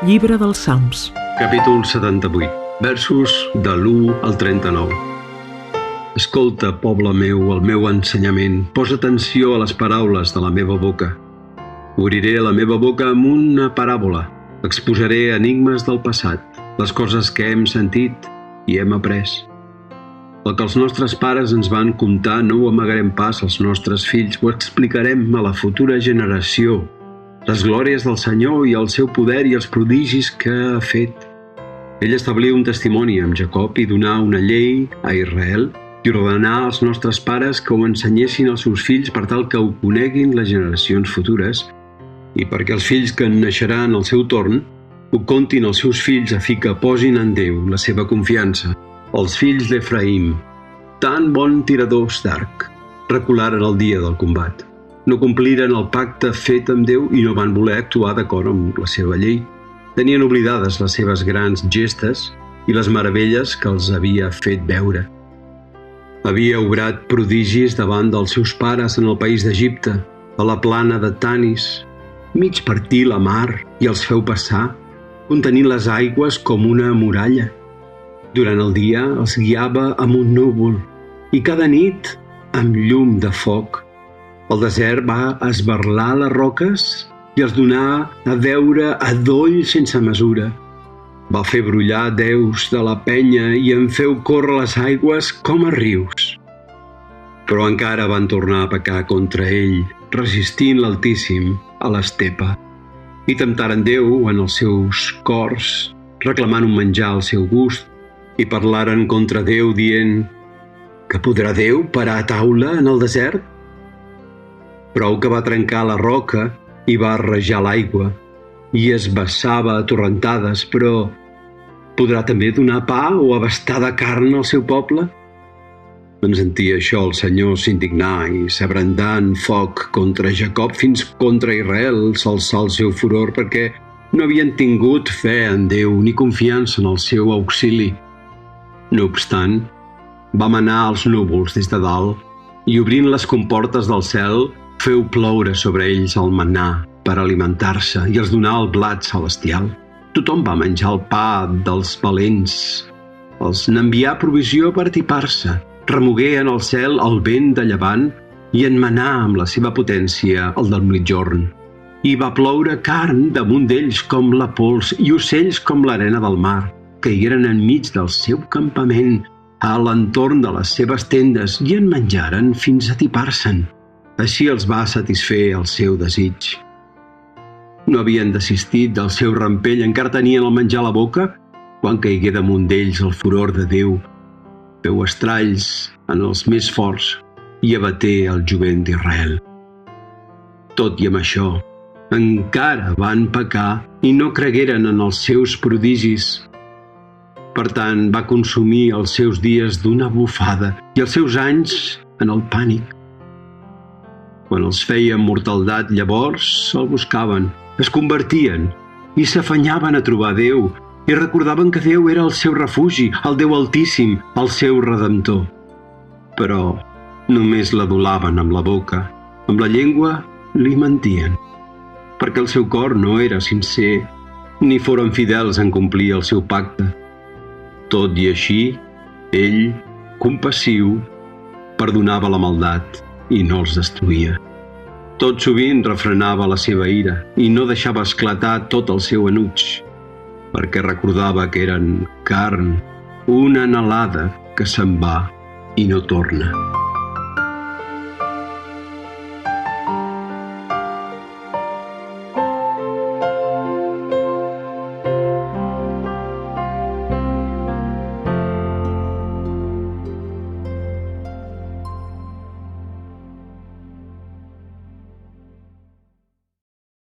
Llibre dels Salms. Capítol 78, versos de l'1 al 39. Escolta, poble meu, el meu ensenyament. Posa atenció a les paraules de la meva boca. Obriré la meva boca amb una paràbola. Exposaré enigmes del passat, les coses que hem sentit i hem après. El que els nostres pares ens van contar no ho amagarem pas als nostres fills, ho explicarem a la futura generació. Les glòries del Senyor i el seu poder i els prodigis que ha fet. Ell establí un testimoni amb Jacob i donà una llei a Israel i ordenà als nostres pares que ho ensenyessin als seus fills per tal que ho coneguin les generacions futures i perquè els fills que en naixeran al seu torn ho contin als seus fills a fi que posin en Déu la seva confiança. Els fills d'Efraïm, tan bon tiradors d'arc, recularen el dia del combat. No compliren el pacte fet amb Déu i no van voler actuar d'acord amb la seva llei. Tenien oblidades les seves grans gestes i les meravelles que els havia fet veure. Havia obrat prodigis davant dels seus pares en el país d'Egipte, a la plana de Tanis. Mig partir la mar i els feu passar, contenint les aigües com una muralla. Durant el dia els guiava amb un núvol i cada nit amb llum de foc. El desert va esberlar les roques i els donà a veure adoll sense mesura. Va fer brollar déus de la penya i en feu córrer les aigües com a rius. Però encara van tornar a pecar contra ell, resistint l'Altíssim a l'estepa. I temptaren Déu en els seus cors, reclamant un menjar al seu gust, i parlaren contra Déu dient: «Que podrà Déu parar a taula en el desert?» Prou que va trencar la roca i va rajar l'aigua i es vessava a torrentades, però podrà també donar pa o abastar de carn al seu poble? En sentir això el Senyor s'indignà i s'abrandà en foc contra Jacob fins contra Israel s'alçà el seu furor perquè no havien tingut fe en Déu ni confiança en el seu auxili. No obstant, va manar els núvols des de dalt i obrint les comportes del cel feu ploure sobre ells el manà per alimentar-se i els donà el blat celestial. Tothom va menjar el pa dels valents. Els n'envià provisió per atipar-se. Remogué en el cel el vent de llevant i en manà amb la seva potència el del migjorn. I va ploure carn damunt d'ells com la pols i ocells com l'arena del mar, que hi eren enmig del seu campament, a l'entorn de les seves tendes, i en menjaren fins a atipar-se'n. Així els va satisfer el seu desig. No havien desistit del seu rampell, encara tenien el menjar a la boca, quan caigué damunt d'ells el furor de Déu. Feu estralls en els més forts i abaté el jovent d'Israel. Tot i amb això, encara van pecar i no cregueren en els seus prodigis. Per tant, va consumir els seus dies d'una bufada i els seus anys en el pànic. Quan els feia mortaldat, llavors el buscaven, es convertien i s'afanyaven a trobar Déu i recordaven que Déu era el seu refugi, el Déu Altíssim, el seu Redemptor. Però només l'adulaven amb la boca, amb la llengua li mentien, perquè el seu cor no era sincer, ni foren fidels en complir el seu pacte. Tot i així, ell, compassiu, perdonava la maldat i no els destruïa. Tot sovint refrenava la seva ira i no deixava esclatar tot el seu enuig, perquè recordava que eren carn, una anhelada que se'n va i no torna.